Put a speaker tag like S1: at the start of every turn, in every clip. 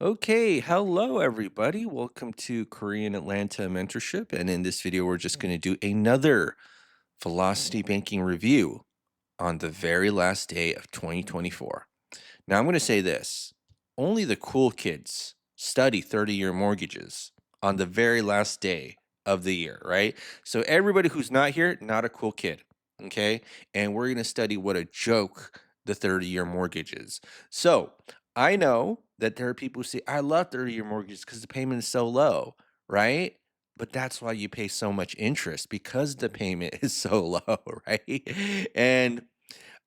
S1: Okay, hello everybody. Welcome to Korean Atlanta Mentorship. And in this video, we're just going to do another Velocity Banking review on the very last day of 2024. Now, I'm going to say this: only the cool kids study 30-year mortgages on the very last day of the year, right? So, everybody who's not here, not a cool kid. Okay. And we're going to study what a joke the 30-year mortgage is. So, I know that there are people who say, I love 30-year mortgages because the payment is so low, right? But that's why you pay so much interest because the payment is so low, right? And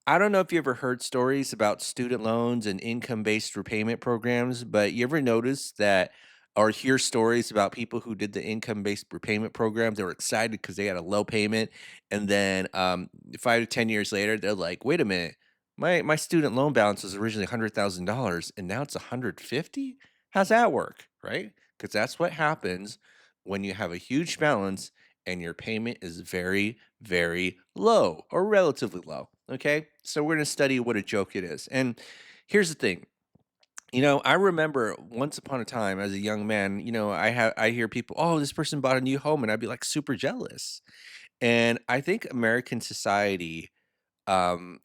S1: I don't know if you ever heard stories about student loans and income-based repayment programs, but you ever notice that or hear stories about people who did the income-based repayment program? They were excited because they had a low payment, and then 5 to 10 years later, they're like, "Wait a minute, my student loan balance was originally $100,000, and now it's 150. How's that work?" Right? Because that's what happens when you have a huge balance and your payment is very, very low or relatively low. Okay. So we're going to study what a joke it is. And here's the thing. I remember once upon a time as a young man, I hear people, oh, this person bought a new home, and I'd be like super jealous. And I think American society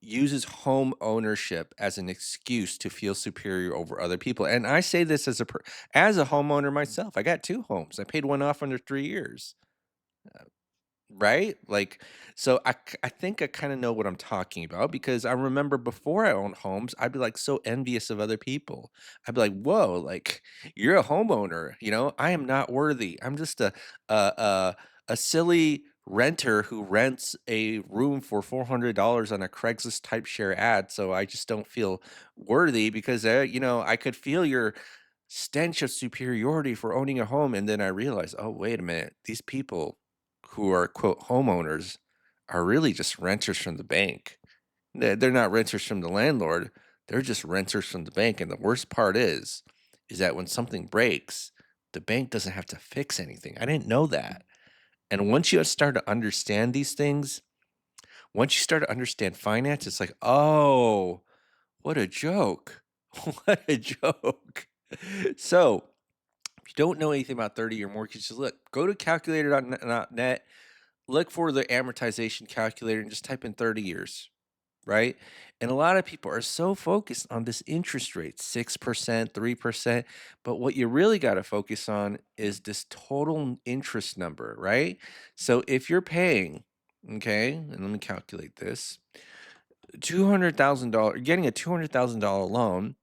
S1: uses home ownership as an excuse to feel superior over other people. And I say this as a homeowner myself. I got two homes. I paid one off under 3 years. Right? Like, so I think I kinda know what I'm talking about because I remember before I owned homes, I'd be, like, so envious of other people. I'd be like, "Whoa, like, you're a homeowner, I am not worthy. I'm just a a a silly renter who rents a room for $400 on a Craigslist type share ad, so I just don't feel worthy because, I could feel your stench of superiority for owning a home." And then I realized, "Oh, wait a minute. These people who are, quote, homeowners are really just renters from the bank. They're not renters from the landlord. They're just renters from the bank. And the worst part is that when something breaks, the bank doesn't have to fix anything. I didn't know that. And once you start to understand these things, once you start to understand finance, it's like, oh, what a joke. What a joke. So, if you don't know anything about 30-year mortgages, look, go to calculator.net. Look for the amortization calculator and just type in 30 years, right? And a lot of people are so focused on this interest rate, 6%, 3%. But what you really got to focus on is this total interest number, right? So if you're paying, okay, and let me calculate this $200,000, getting a $200,000 loan,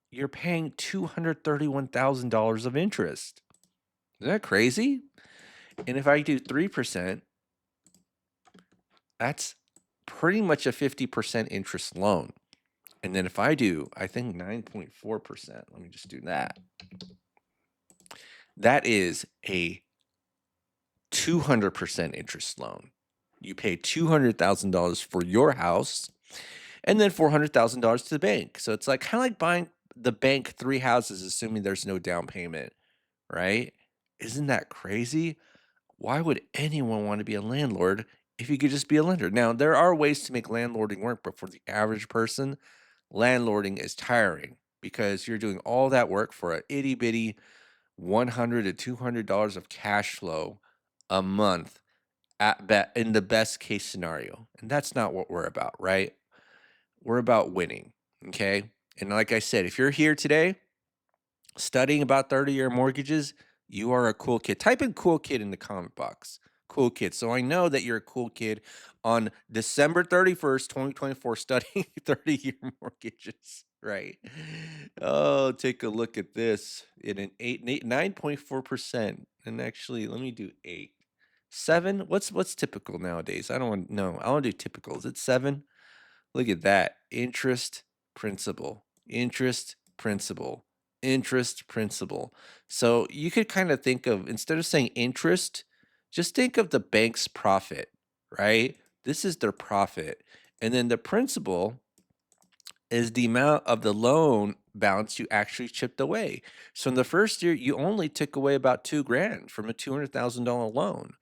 S1: you're paying $231,000 of interest. Isn't that crazy? And if I do 3%, that's pretty much a 50% interest loan. And then if I do, I think 9.4%, let me just do that. That is a 200% interest loan. You pay $200,000 for your house and then $400,000 to the bank. So it's like kind of like buying the bank three houses, assuming there's no down payment, right? Isn't that crazy? Why would anyone want to be a landlord if you could just be a lender? Now, there are ways to make landlording work, but for the average person, landlording is tiring because you're doing all that work for a itty bitty $100 to $200 of cash flow a month in the best case scenario. And that's not what we're about, right? We're about winning. Okay. And like I said, if you're here today studying about 30-year mortgages, you are a cool kid. Type in cool kid in the comment box. Cool kid. So I know that you're a cool kid on December 31st, 2024, studying 30-year mortgages, right? Oh, take a look at this. In an 9.4%. And actually, let me do 8. 7? What's typical nowadays? I don't want no, I want to do typical. Is it 7? Look at that. Interest, principal, interest, principal, interest, principal. So you could kind of think of, instead of saying interest, just think of the bank's profit, right? This is their profit. And then the principal is the amount of the loan balance you actually chipped away. So in the first year, you only took away about 2 grand from a $200,000 loan.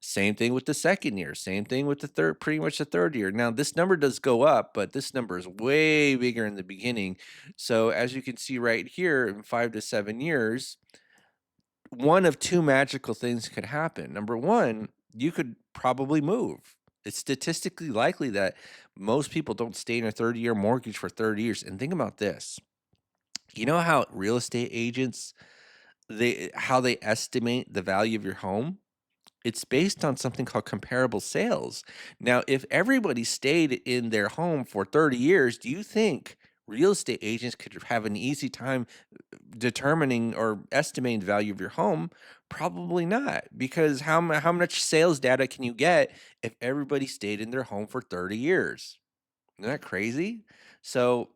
S1: Same thing with the second year, same thing with the third, pretty much the third year. Now, this number does go up, but this number is way bigger in the beginning. So, as you can see right here, in 5 to 7 years, one of two magical things could happen. Number one, you could probably move. It's statistically likely that most people don't stay in a 30-year mortgage for 30 years. And think about this. You know how real estate agents they estimate the value of your home? It's based on something called comparable sales. Now, if everybody stayed in their home for 30 years, do you think real estate agents could have an easy time determining or estimating the value of your home? Probably not, because how much sales data can you get if everybody stayed in their home for 30 years? Isn't that crazy? So,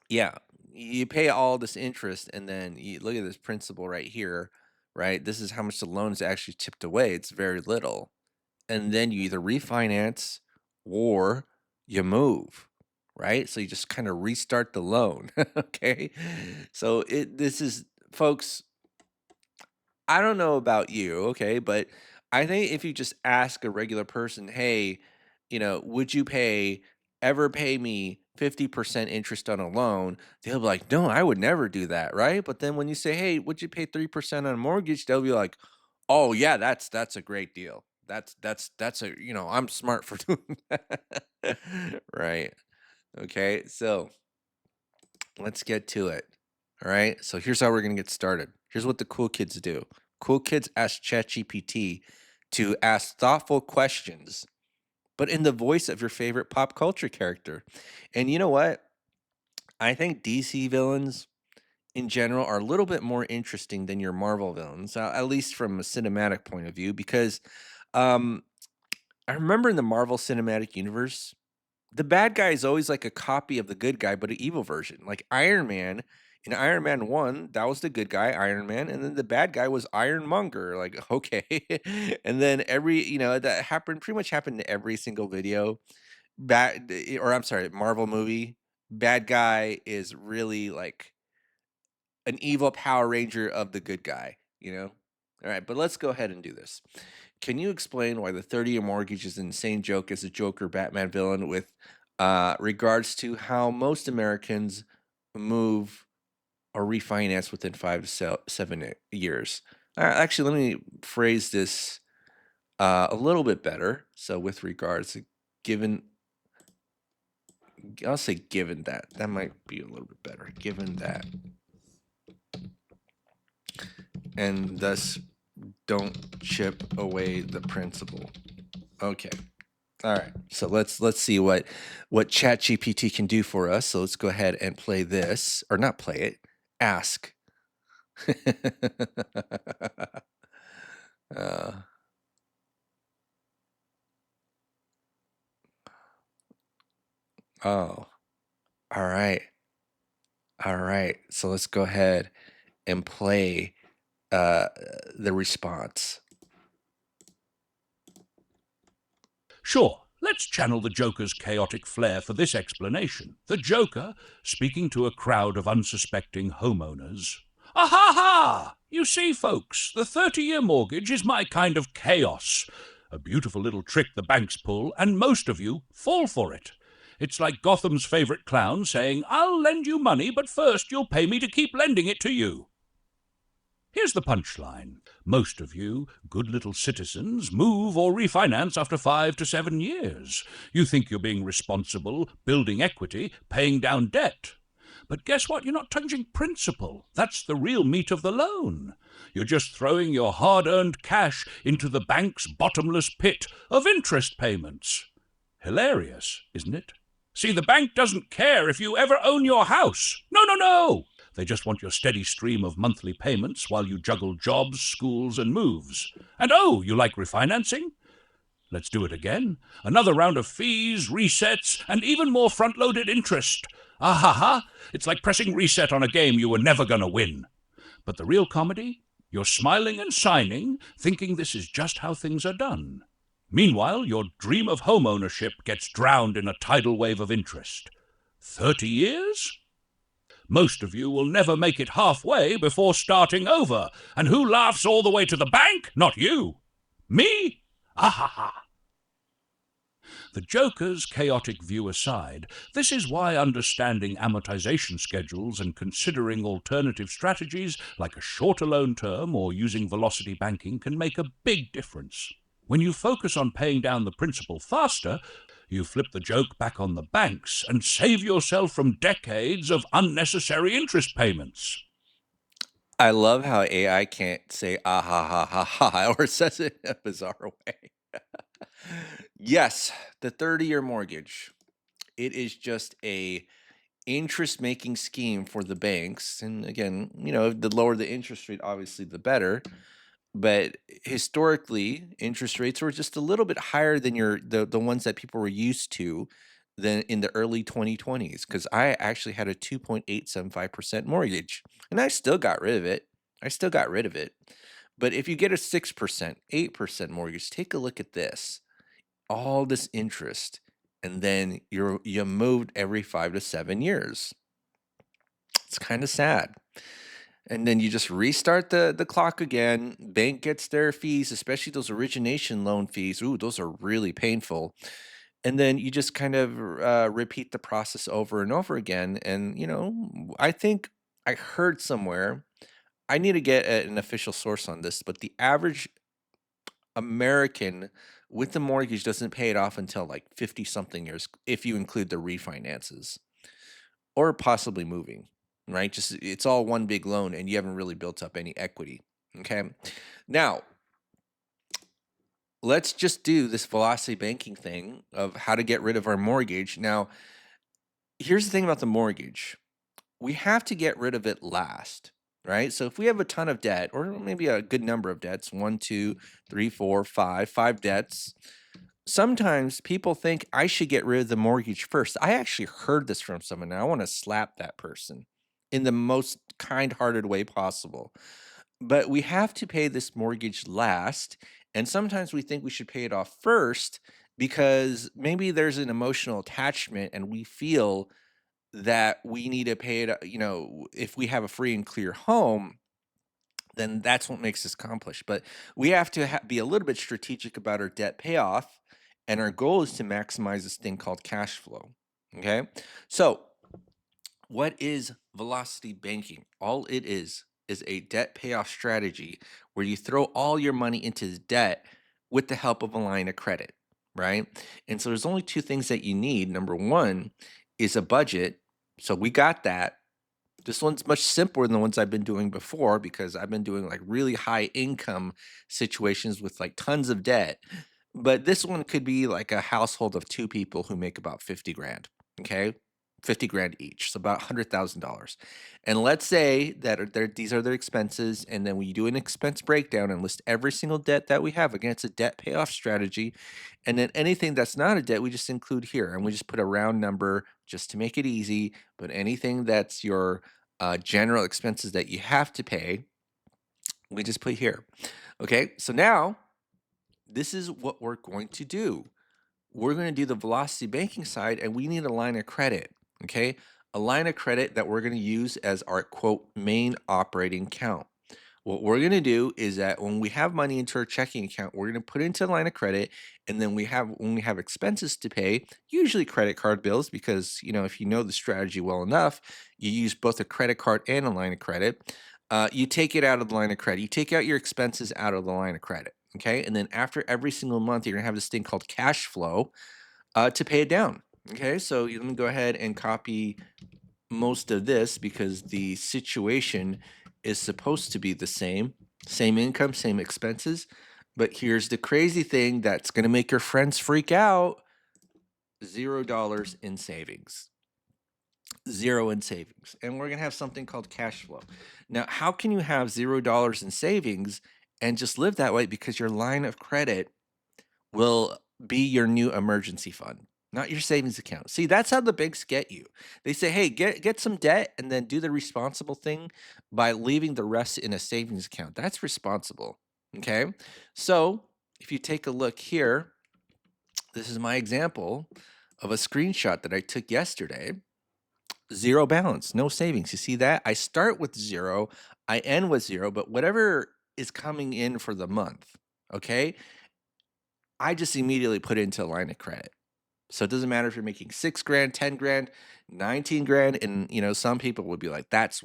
S1: yeah, you pay all this interest and then you look at this principal right here, right? This is how much the loan is actually chipped away. It's very little. And then you either refinance or you move, right? So you just kind of restart the loan. Okay. So this is, folks, I don't know about you, okay, but I think if you just ask a regular person, hey, would you ever pay me 50% interest on a loan? They'll be like, no, I would never do that, right? But then when you say, hey, would you pay 3% on a mortgage? They'll be like, oh yeah, that's a great deal. That's a, I'm smart for doing that. Right. Okay. So let's get to it. All right. So here's how we're going to get started. Here's what the cool kids do. Cool kids ask ChatGPT to ask thoughtful questions, but in the voice of your favorite pop culture character. And you know what? I think DC villains in general are a little bit more interesting than your Marvel villains, at least from a cinematic point of view, because um, I remember in the Marvel Cinematic Universe, the bad guy is always like a copy of the good guy, but an evil version. Like Iron Man in Iron Man 1, that was the good guy, Iron Man, and then the bad guy was Ironmonger. Like, okay. And then that happened pretty much happened to every single video. Or I'm sorry, Marvel movie. Bad guy is really like an evil Power Ranger of the good guy, you know? All right, but let's go ahead and do this. Can you explain why the 30-year mortgage is an insane joke as a Joker Batman villain with regards to how most Americans move or refinance within 5 to 7 years? Actually, let me phrase this a little bit better. So with regards to I'll say given that might be a little bit better. Given that, and thus don't chip away the principal. Okay. All right. So let's see what ChatGPT can do for us. So let's go ahead and play this, or not play it. Ask. Oh. All right. All right. So let's go ahead and play the response.
S2: Sure, let's channel the Joker's chaotic flair for this explanation. The Joker, speaking to a crowd of unsuspecting homeowners. Ha! You see, folks, the 30-year mortgage is my kind of chaos. A beautiful little trick the banks pull, and most of you fall for it. It's like Gotham's favorite clown saying, I'll lend you money, but first you'll pay me to keep lending it to you. Here's the punchline. Most of you, good little citizens, move or refinance after 5 to 7 years. You think you're being responsible, building equity, paying down debt. But guess what? You're not touching principal. That's the real meat of the loan. You're just throwing your hard-earned cash into the bank's bottomless pit of interest payments. Hilarious, isn't it? See, the bank doesn't care if you ever own your house. No. They just want your steady stream of monthly payments while you juggle jobs, schools, and moves. And oh, you like refinancing? Let's do it again. Another round of fees, resets, and even more front-loaded interest. It's like pressing reset on a game you were never going to win. But the real comedy? You're smiling and signing, thinking this is just how things are done. Meanwhile, your dream of home ownership gets drowned in a tidal wave of interest. 30 years? Most of you will never make it halfway before starting over. And who laughs all the way to the bank? Not you. Me? Ah ha ha! The Joker's chaotic view aside, this is why understanding amortization schedules and considering alternative strategies like a shorter loan term or using velocity banking can make a big difference. When you focus on paying down the principal faster, you flip the joke back on the banks and save yourself from decades of unnecessary interest payments.
S1: I love how AI can't say ah ha ha ha ha or says it in a bizarre way. Yes, the 30-year mortgage. It is just a interest making scheme for the banks. And again, the lower the interest rate, obviously the better. But historically, interest rates were just a little bit higher than the ones that people were used to than in the early 2020s. Because I actually had a 2.875% mortgage, and I still got rid of it. I still got rid of it. But if you get a 6%, 8% mortgage, take a look at this. All this interest, and then you moved every 5 to 7 years. It's kind of sad. And then you just restart the clock again. Bank gets their fees, especially those origination loan fees. Ooh, those are really painful. And then you just kind of repeat the process over and over again. And I think I heard somewhere. I need to get an official source on this, but the average American with the mortgage doesn't pay it off until like 50 something years, if you include the refinances or possibly moving, right? Just it's all one big loan and you haven't really built up any equity. Okay. Now, let's just do this velocity banking thing of how to get rid of our mortgage. Now, here's the thing about the mortgage, we have to get rid of it last, right? So if we have a ton of debt, or maybe a good number of debts, one, two, three, four, five debts, sometimes people think I should get rid of the mortgage first. I actually heard this from someone, and I want to slap that person in the most kind-hearted way possible. But we have to pay this mortgage last, and sometimes we think we should pay it off first because maybe there's an emotional attachment and we feel that we need to pay it, if we have a free and clear home, then that's what makes us accomplished. But we have to be a little bit strategic about our debt payoff, and our goal is to maximize this thing called cash flow. Okay, so what is velocity banking? All it is a debt payoff strategy where you throw all your money into the debt with the help of a line of credit, right? And so there's only two things that you need. Number one is a budget. So we got that. This one's much simpler than the ones I've been doing before because I've been doing like really high income situations with like tons of debt. But this one could be like a household of two people who make about 50 grand. Okay. 50 grand each. So about $100,000. And let's say that these are their expenses. And then we do an expense breakdown and list every single debt that we have. Again, it's a debt payoff strategy. And then anything that's not a debt, we just include here. And we just put a round number just to make it easy. But anything that's your general expenses that you have to pay, we just put here. Okay, so now this is what we're going to do. We're going to do the velocity banking side, and we need a line of credit. Okay, a line of credit that we're going to use as our quote main operating account. What we're going to do is that when we have money into our checking account, we're going to put into a line of credit, and then when we have expenses to pay, usually credit card bills, because if you know the strategy well enough, you use both a credit card and a line of credit. You take it out of the line of credit. You take out your expenses out of the line of credit. Okay, and then after every single month, you're going to have this thing called cash flow to pay it down. Okay, so let me go ahead and copy most of this because the situation is supposed to be the same income, same expenses. But here's the crazy thing that's going to make your friends freak out: $0 in savings. Zero in savings. And we're going to have something called cash flow. Now, how can you have $0 in savings and just live that way? Because your line of credit will be your new emergency fund, not your savings account. See, that's how the banks get you. They say, hey, get some debt and then do the responsible thing by leaving the rest in a savings account. That's responsible. Okay. So if you take a look here, this is my example of a screenshot that I took yesterday. Zero balance, no savings. You see that? I start with zero, I end with zero, but whatever is coming in for the month, okay? I just immediately put it into a line of credit. So it doesn't matter if you're making 6 grand, 10 grand, 19 grand. And, some people would be like, that's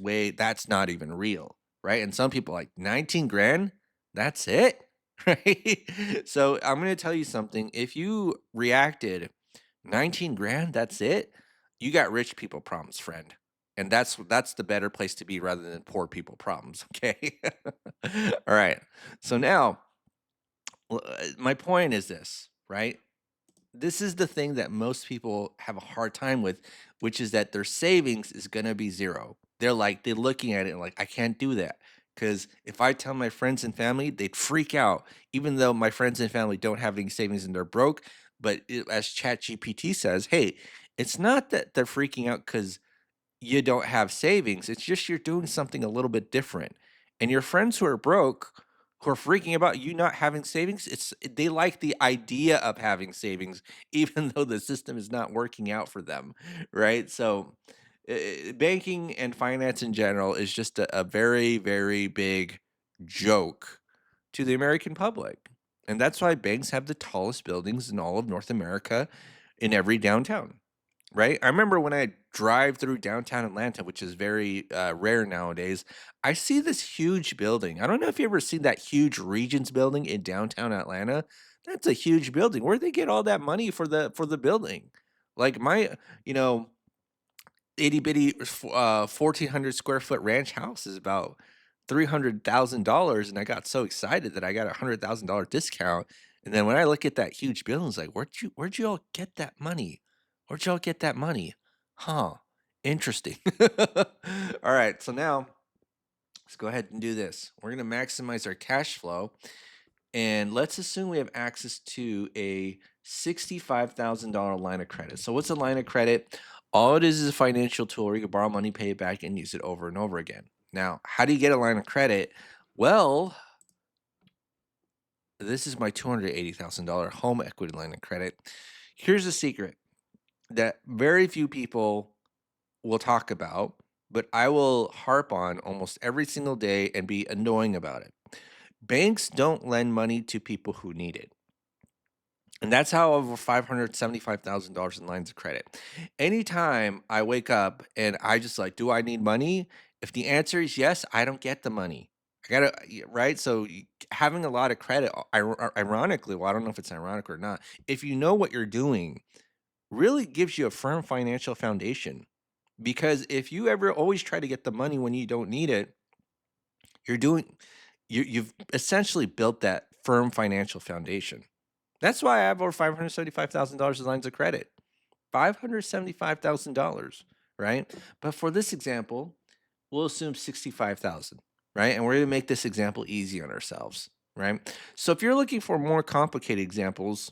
S1: not even real. Right. And some people like 19 grand, that's it. Right. So I'm going to tell you something. If you reacted 19 grand, that's it. You got rich people problems, friend. And that's the better place to be rather than poor people problems. Okay. All right. So now, my point is this, right? This is the thing that most people have a hard time with, which is that their savings is going to be zero. They're looking at it and like, I can't do that. Because if I tell my friends and family, they'd freak out, even though my friends and family don't have any savings and they're broke. But as ChatGPT says, hey, it's not that they're freaking out because you don't have savings. It's just you're doing something a little bit different. And your friends who are broke, who are freaking about you not having savings, they like the idea of having savings, even though the system is not working out for them, right? So, banking and finance in general is just a very, very big joke to the American public. And that's why banks have the tallest buildings in all of North America in every downtown. Right? I remember when I drive through downtown Atlanta, which is very rare nowadays, I see this huge building. I don't know if you ever seen that huge Regions building in downtown Atlanta. That's a huge building. Where'd they get all that money for the building? Like my, you know, itty bitty 1,400 square foot ranch house is about $300,000, and I got so excited that I got $100,000 discount. And then when I look at that huge building, it's like, where'd you all get that money? Where'd y'all get that money? Huh? Interesting. All right, so now let's go ahead and do this. We're gonna maximize our cash flow, and let's assume we have access to a $65,000 line of credit. So what's a line of credit? All it is a financial tool where you can borrow money, pay it back, and use it over and over again. Now, how do you get a line of credit? Well, this is my $280,000 home equity line of credit. Here's a secret that very few people will talk about, but I will harp on almost every single day and be annoying about it. Banks don't lend money to people who need it. And that's how over $575,000 in lines of credit. Anytime I wake up and I just like, do I need money? If the answer is yes, I don't get the money. I gotta, right? So having a lot of credit, ironically, well, I don't know if it's ironic or not, if you know what you're doing, really gives you a firm financial foundation. Because if you ever always try to get the money when you don't need it, you're doing, you've essentially built that firm financial foundation. That's why I have over $575,000 in lines of credit. $575,000, right? But for this example, we'll assume 65,000, right? And we're going to make this example easy on ourselves, right? So if you're looking for more complicated examples,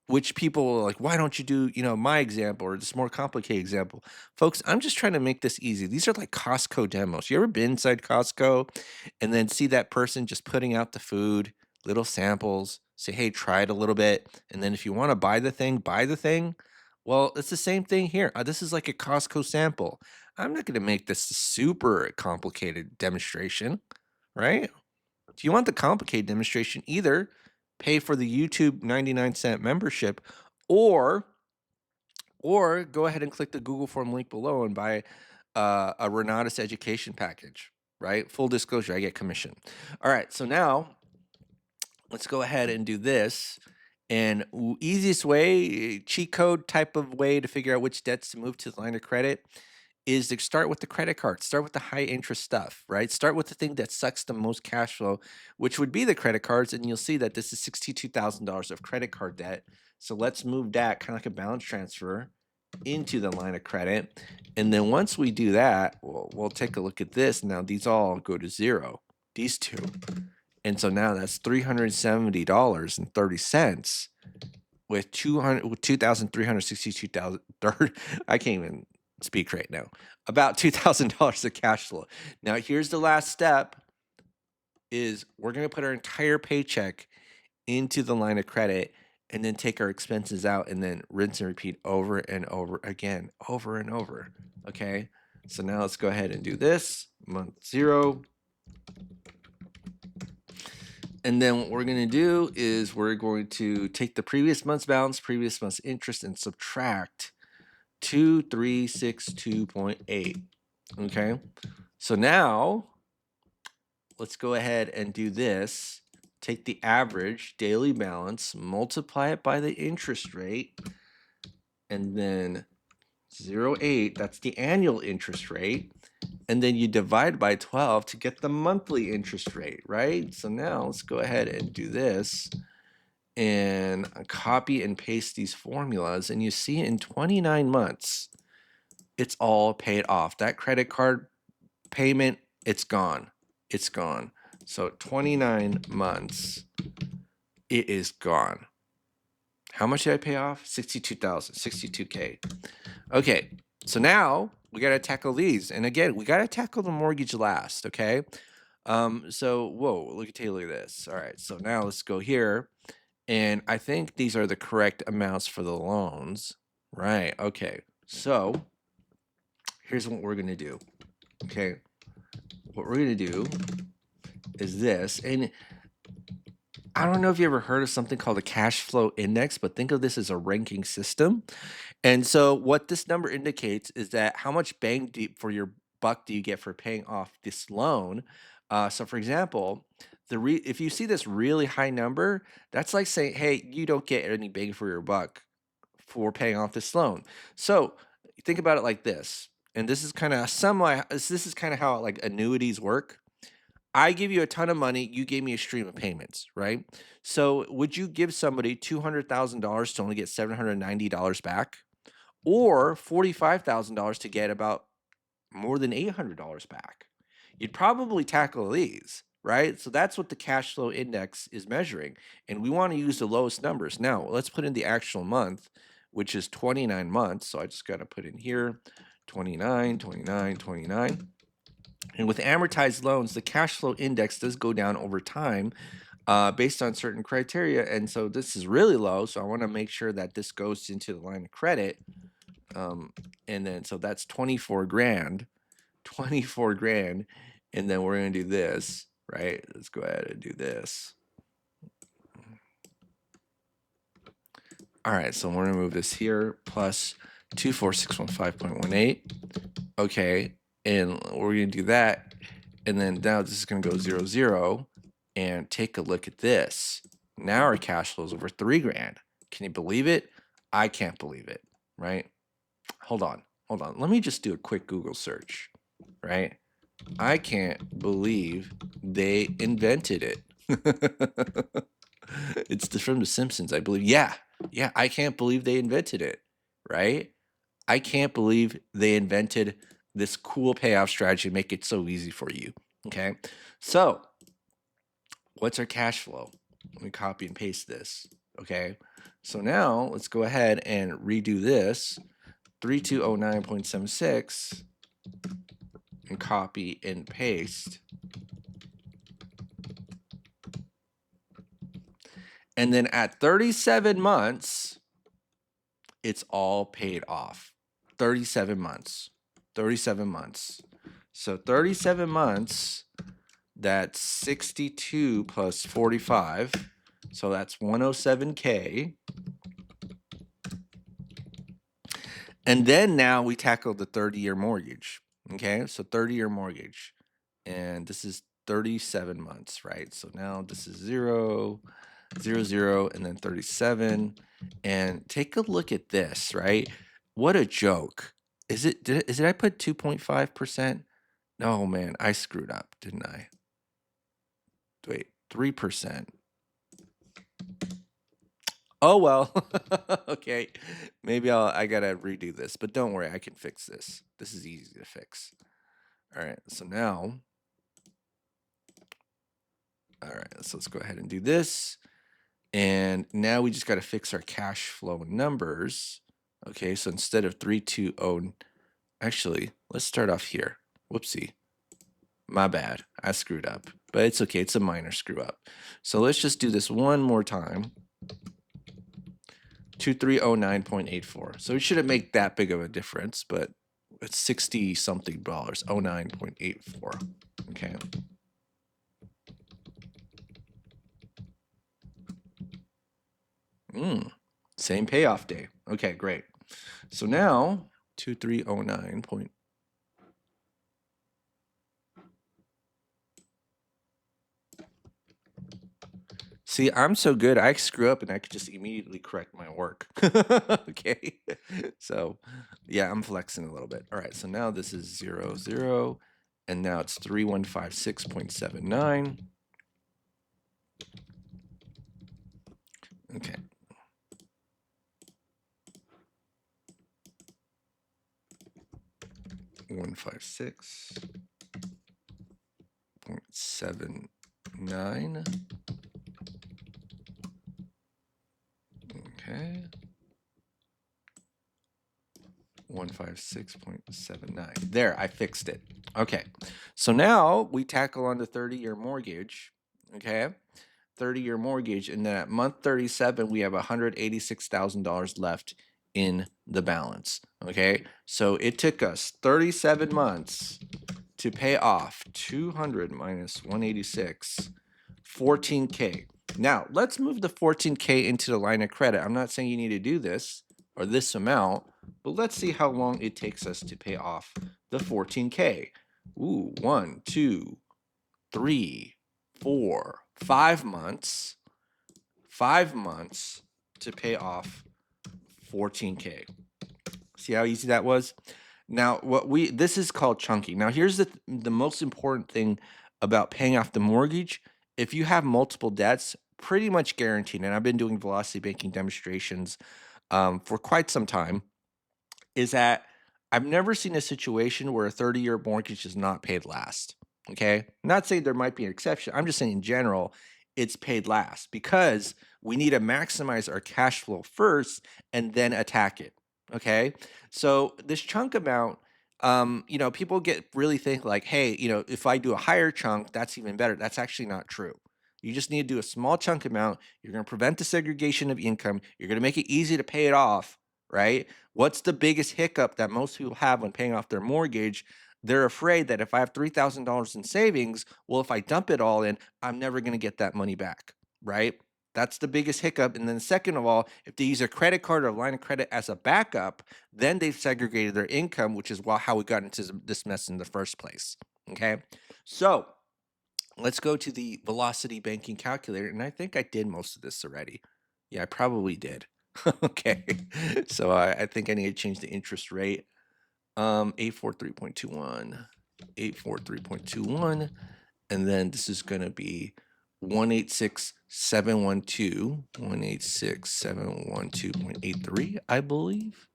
S1: which people are like, why don't you do, my example or this more complicated example? Folks, I'm just trying to make this easy. These are like Costco demos. You ever been inside Costco and then see that person just putting out the food, little samples, say, hey, try it a little bit. And then if you want to buy the thing, buy the thing. Well, it's the same thing here. This is like a Costco sample. I'm not going to make this a super complicated demonstration, right? If you want the complicated demonstration, either pay for the YouTube 99-cent membership or go ahead and click the Google form link below and buy a Renatus education package, right? Full disclosure, I get commission. All right, so now let's go ahead and do this. And easiest way, cheat code type of way to figure out which debts to move to the line of credit is to start with the credit card. Start with the high interest stuff, right? Start with the thing that sucks the most cash flow, which would be the credit cards. And you'll see that this is $62,000 of credit card debt. So let's move that kind of like a balance transfer into the line of credit. And then once we do that, we'll take a look at this. Now these all go to zero, these two. And so now that's $370.30 with 2,362,000. I can't even speak right now. About $2,000 of cash flow. Now here's the last step is we're going to put our entire paycheck into the line of credit and then take our expenses out and then rinse and repeat over and over again, over and over. Okay. So now let's go ahead and do this. Month 0. And then what we're going to do is we're going to take the previous month's balance, previous month's interest, and subtract 2362.8. Okay. So now let's go ahead and do this. Take the average daily balance, multiply it by the interest rate, and then 0.8, that's the annual interest rate. And then you divide by 12 to get the monthly interest rate, right? So now let's go ahead and do this and copy and paste these formulas. And you see in 29 months, it's all paid off. That credit card payment, it's gone. It's gone. So 29 months, it is gone. How much did I pay off? 62,000, 62K. Okay, so now we got to tackle these. And again, we got to tackle the mortgage last, okay? So, whoa, look at this. All right, so now let's go here. And I think these are the correct amounts for the loans. Right, okay. So, here's what we're going to do. Okay, what we're going to do is this. And I don't know if you ever heard of something called a cash flow index, but think of this as a ranking system. And so what this number indicates is that how much bang for your buck do you get for paying off this loan? So for example, if you see this really high number, that's like saying, hey, you don't get any bang for your buck for paying off this loan. So think about it like this. And this is kind of how like annuities work. I give you a ton of money, you gave me a stream of payments, right? So would you give somebody $200,000 to only get $790 back? Or $45,000 to get about more than $800 back? You'd probably tackle these, right? So that's what the cash flow index is measuring. And we want to use the lowest numbers. Now, let's put in the actual month, which is 29 months. So I just got to put in here 29, 29, 29. And with amortized loans, the cash flow index does go down over time based on certain criteria. And so this is really low. So I want to make sure that this goes into the line of credit. And then so that's 24 grand, 24 grand. And then we're going to do this, right? Let's go ahead and do this. All right, so we're going to move this here plus 24615.18. Okay, and we're going to do that. And then now this is going to go 0, 0. And take a look at this. Now our cash flow is over 3 grand. Can you believe it? I can't believe it, right? Hold on. Let me just do a quick Google search, right? I can't believe they invented it. It's from The Simpsons, I believe. Yeah, I can't believe they invented it, right? I can't believe they invented this cool payoff strategy to make it so easy for you, okay? So, what's our cash flow? Let me copy and paste this, okay? So now, let's go ahead and redo this. 3209.76 and copy and paste. And then at 37 months, it's all paid off. 37 months. 37 months. So 37 months, that's 62 plus 45. So that's 107K. And then now we tackle the 30-year mortgage. Okay, so 30-year mortgage. And this is 37 months, right? So now this is 0, 0, 0, and then 37. And take a look at this, right? What a joke. Did I put 2.5%? No, man, I screwed up, didn't I? Wait, 3%. Oh, well, okay. Maybe I gotta redo this, but don't worry, I can fix this. This is easy to fix. All right, so now, all right, so let's go ahead and do this. And now we just got to fix our cash flow numbers. Okay, so instead of 320, actually, let's start off here. Whoopsie. My bad. I screwed up. But it's okay. It's a minor screw up. So let's just do this one more time. 2309.84. So it shouldn't make that big of a difference, but it's 60 something dollars. 09.84. Okay. Same payoff day. Okay, great. So now 2309 point. See, I'm so good. I screw up and I could just immediately correct my work. Okay. So, yeah, I'm flexing a little bit. All right. So now this is 00, and now it's 3156.79. Okay. One 56.79. Okay. 156.79. There, I fixed it. Okay. So now we tackle on the 30-year mortgage. Okay. 30-year mortgage. And then at month 37, we have $186,000 left in the balance. Okay. So it took us 37 months to pay off 200 minus 186, 14K. Now, let's move the 14K into the line of credit. I'm not saying you need to do this or this amount, but let's see how long it takes us to pay off the 14K. Ooh, 1, 2, 3, 4, 5 months. 5 months to pay off 14K. See how easy that was? Now, this is called chunky. Now, here's the most important thing about paying off the mortgage. If you have multiple debts, pretty much guaranteed, and I've been doing velocity banking demonstrations for quite some time, is that I've never seen a situation where a 30-year mortgage is not paid last. Okay. Not saying there might be an exception. I'm just saying in general, it's paid last because we need to maximize our cash flow first and then attack it. Okay. So this chunk amount, people get really think like, hey, if I do a higher chunk, that's even better. That's actually not true. You just need to do a small chunk amount. You're going to prevent the segregation of income. You're going to make it easy to pay it off, right? What's the biggest hiccup that most people have when paying off their mortgage? They're afraid that if I have $3,000 in savings, well, if I dump it all in, I'm never going to get that money back, right? That's the biggest hiccup. And then second of all, if they use a credit card or a line of credit as a backup, then they've segregated their income, which is how we got into this mess in the first place. Okay. So let's go to the velocity banking calculator. And I think I did most of this already. Yeah, I probably did. Okay. So I think I need to change the interest rate. 843.21, 843.21. And then this is going to be 186,712, 186,712.83, I believe.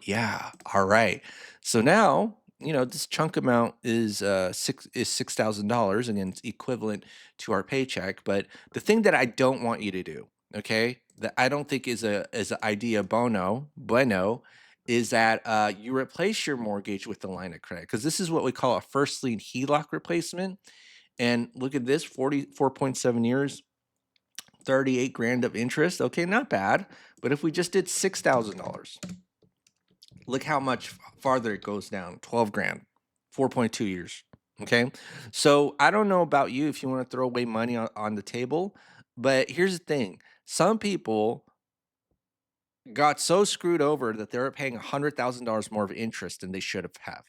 S1: Yeah. All right. So now, this chunk amount is $6,000. Again, it's equivalent to our paycheck. But the thing that I don't want you to do, okay, that I don't think is an idea bueno, is that you replace your mortgage with the line of credit, because this is what we call a first lien HELOC replacement. And look at this, 44.7 years, 38 grand of interest. Okay, not bad. But if we just did $6,000, look how much farther it goes down. 12 grand, 4.2 years. Okay. So I don't know about you if you want to throw away money on the table, but here's the thing. Some people got so screwed over that they were paying $100,000 more of interest than they should have.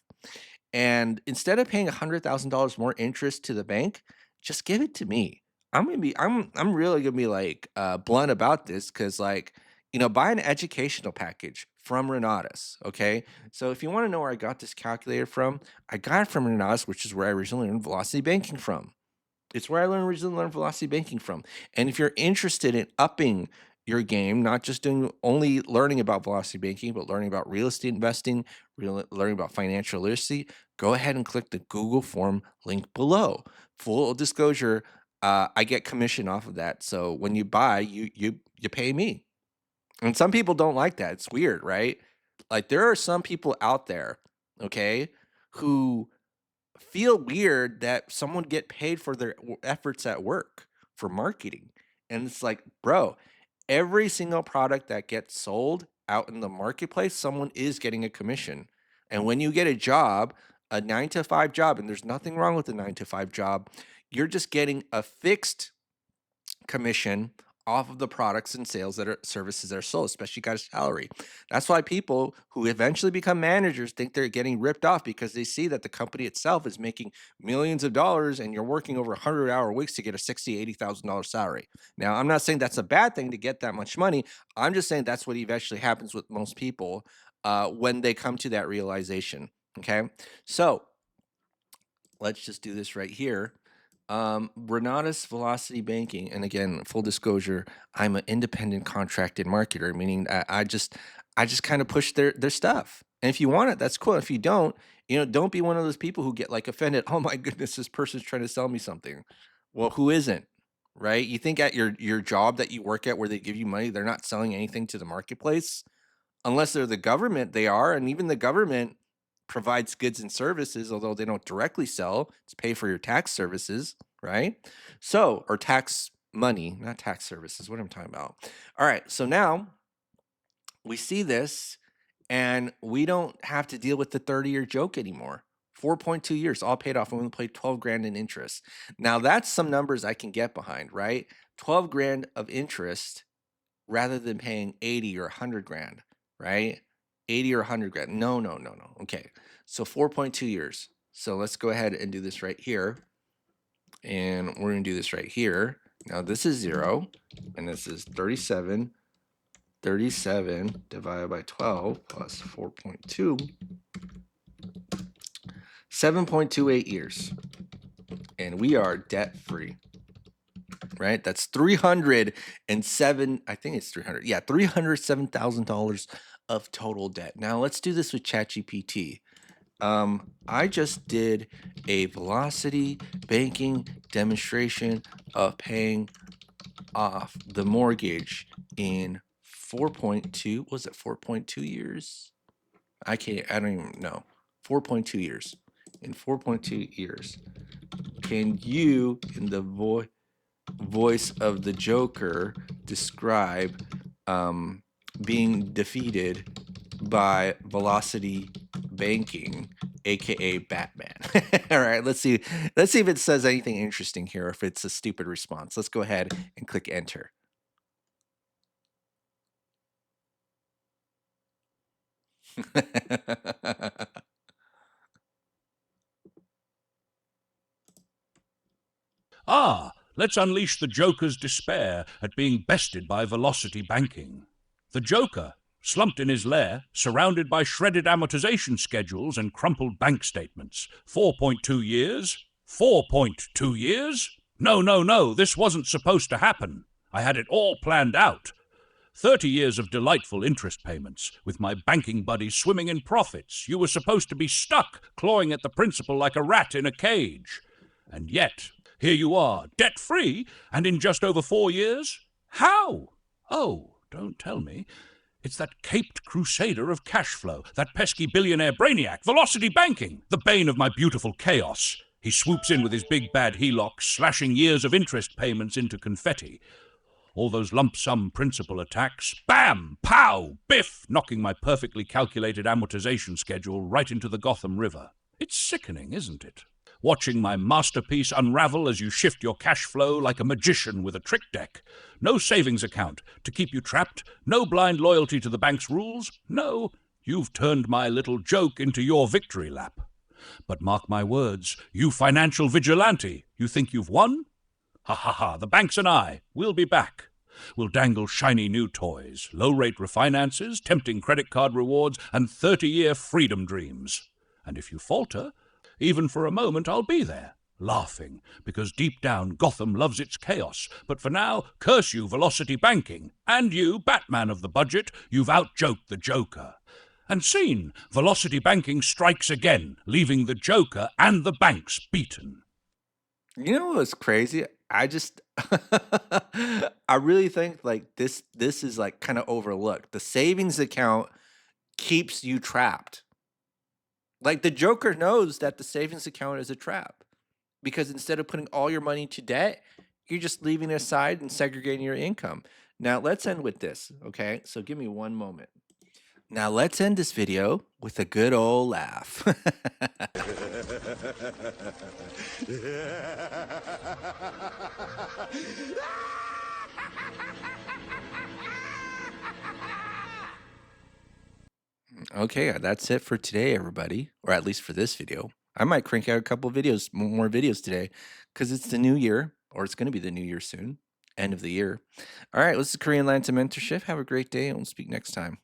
S1: And instead of paying $100,000 more interest to the bank, just give it to me. I'm really gonna be like blunt about this, because buy an educational package from Renatus. Okay. So if you want to know where I got this calculator from, I got it from Renatus, which is where I originally learned velocity banking from. It's where I originally learned velocity banking from. And if you're interested in upping your game, not just only learning about velocity banking, but learning about real estate investing, learning about financial literacy, go ahead and click the Google form link below. Full disclosure, I get commission off of that. So when you buy, you pay me. And some people don't like that. It's weird, right? Like there are some people out there, okay, who feel weird that someone get paid for their efforts at work for marketing. And it's like, bro, every single product that gets sold out in the marketplace, someone is getting a commission. And when you get a job, a 9 to 5 job, and there's nothing wrong with a 9 to 5 job, you're just getting a fixed commission off of the products and sales that are services that are sold, especially got a salary. That's why people who eventually become managers think they're getting ripped off because they see that the company itself is making millions of dollars and you're working over 100-hour weeks to get a $60,000 to $80,000 salary. Now, I'm not saying that's a bad thing to get that much money. I'm just saying that's what eventually happens with most people when they come to that realization. Okay. So let's just do this right here. Renatus Velocity Banking, and again, full disclosure, I'm an independent contracted marketer, meaning I just kind of push their stuff. And if you want it, that's cool. If you don't, don't be one of those people who get like offended. Oh my goodness, this person's trying to sell me something. Well, who isn't? Right? You think at your job that you work at where they give you money, they're not selling anything to the marketplace? Unless they're the government, they are, and even the government provides goods and services, although they don't directly sell. It's pay for your tax services, right? So, or tax money, not tax services. What am I talking about? All right, so now we see this, and we don't have to deal with the 30-year joke anymore. 4.2 years, all paid off, and we paid 12 grand in interest. Now that's some numbers I can get behind, right? 12 grand of interest rather than paying 80 or 100 grand, right? 80 or 100 grand. No, no, no, no. Okay. So 4.2 years. So let's go ahead and do this right here. And we're going to do this right here. Now this is 0, and this is 37. 37 divided by 12 plus 4.2. 7.28 years. And we are debt free. Right? That's 307. I think it's 300. Yeah, $307,000 of total debt. Now let's do this with ChatGPT. I just did a velocity banking demonstration of paying off the mortgage in 4.2. Was it 4.2 years? I don't even know. 4.2 years. In 4.2 years. Can you, in the voice of the Joker, describe being defeated by Velocity Banking, aka Batman? All right, let's see if it says anything interesting here, or if it's a stupid response. Let's go ahead and click enter.
S2: Ah, let's unleash the Joker's despair at being bested by Velocity Banking. The Joker, slumped in his lair, surrounded by shredded amortization schedules and crumpled bank statements. 4.2 years? 4.2 years? No, no, no, this wasn't supposed to happen. I had it all planned out. 30 years of delightful interest payments, with my banking buddies swimming in profits. You were supposed to be stuck, clawing at the principal like a rat in a cage. And yet, here you are, debt-free, and in just over 4 years? How? Oh, don't tell me. It's that caped crusader of cash flow, that pesky billionaire brainiac, Velocity Banking, the bane of my beautiful chaos. He swoops in with his big bad HELOC, slashing years of interest payments into confetti. All those lump sum principal attacks, bam, pow, biff, knocking my perfectly calculated amortization schedule right into the Gotham River. It's sickening, isn't it? Watching my masterpiece unravel as you shift your cash flow like a magician with a trick deck. No savings account to keep you trapped, no blind loyalty to the bank's rules. No, you've turned my little joke into your victory lap. But mark my words, you financial vigilante, you think you've won? Ha ha ha, the banks and I, we'll be back. We'll dangle shiny new toys, low-rate refinances, tempting credit card rewards, and 30-year freedom dreams. And if you falter, even for a moment, I'll be there, laughing, because deep down Gotham loves its chaos. But for now, curse you, Velocity Banking. And you, Batman of the budget, you've out-joked the Joker. And scene, Velocity Banking strikes again, leaving the Joker and the banks beaten.
S1: You know what's crazy? I just I really think like this is like kind of overlooked. The savings account keeps you trapped. Like the Joker knows that the savings account is a trap because instead of putting all your money to debt, you're just leaving it aside and segregating your income. Now let's end with this, okay? So give me one moment. Now let's end this video with a good old laugh. Okay, that's it for today, everybody, or at least for this video. I might crank out a couple videos, more videos today, because it's the new year, or it's going to be the new year soon, end of the year. All right, this is Korean Lanta Mentorship. Have a great day, and we'll speak next time.